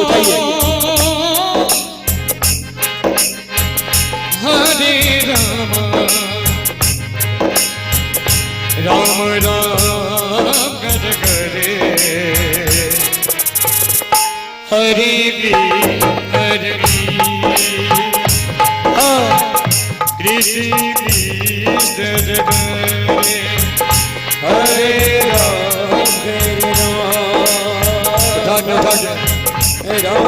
उठाइए। हरे राम राम राम कर करे हरे हरे कृष्ण कृष्ण हरे राम राम राम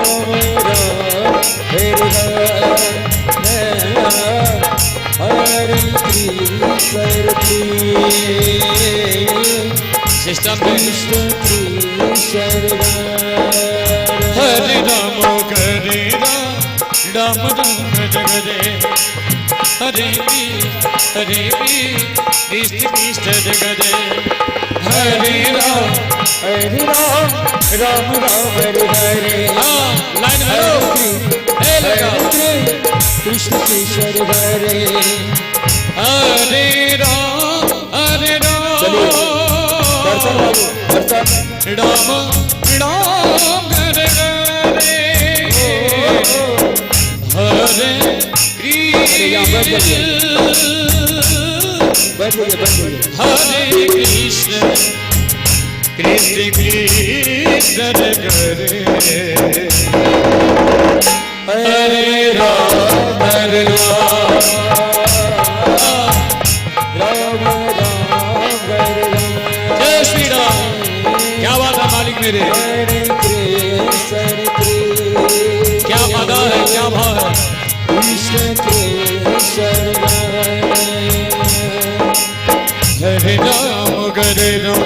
हरे सिस्टम हरे राम करे राम राम जगदे हरे कृष्ण कृष्ण जगदे हरे राम राम राम हरे हरे लाइन में लगा कृष्ण कृष्ण हरे हरे राम राम राम हरे हरे हरे हरे कृष्ण कृष्ण कृष्ण हरे हरे राम जय श्री राम। क्या बात है मालिक मेरे, क्या अदा है, क्या भाव है। हरे राम करे राम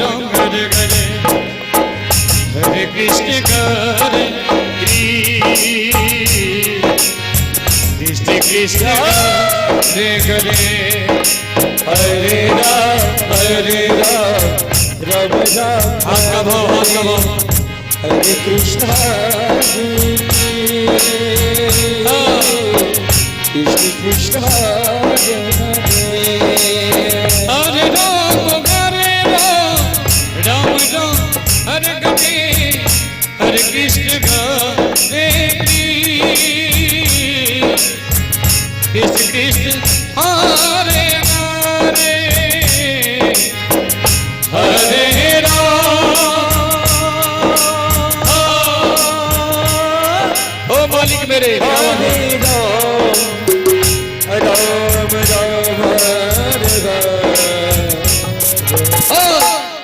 राम हरे हरे हरे कृष्ण करे कृष्ण कृष्ण हरे हरे हरे राम राम राम आपका भाव हरे कृष्ण कृष्ण कृष्ण हरे हरे राम राम हरे हरे हरे कृष्ण हरे कृष्ण कृष्ण हरे हरे हरे राम ओ मालिक मेरे हरे राम राम राम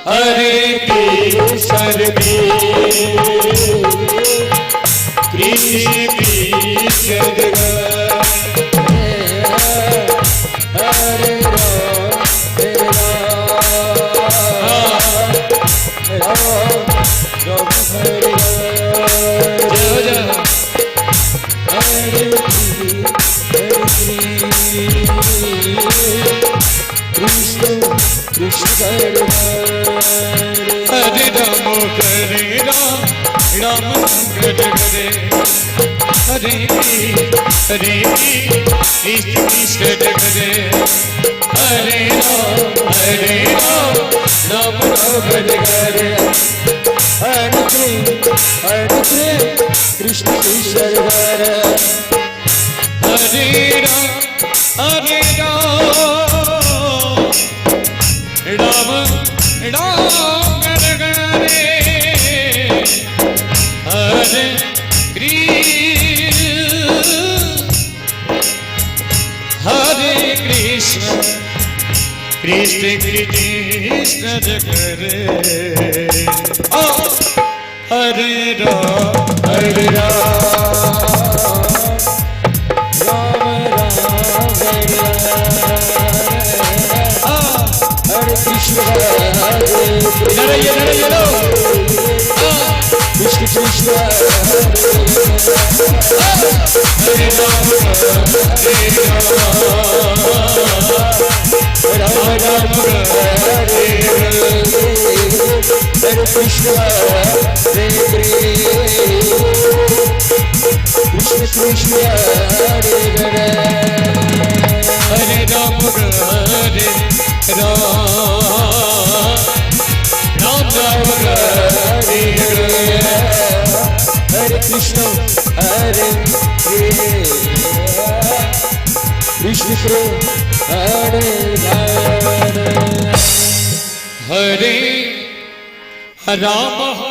हरे कृष्ण कृष्ण कृष्ण हरे हरे राम करे राम करे हरे हरे कृष्ण कृष्ण करे हरे राम राम करे हरे कृष्ण कृष्ण हरे हरे राम राम करे हरे कृष्ण कृष्ण कृष्ण करे हरे राम हरे कृष्ण कृष्ण कृष्ण हरे राम राम हरे कृष्ण कृष्ण कृष्ण हरे राम राम राम हरे कृष्ण हरे कृष्ण कृष्ण हरे हरे राम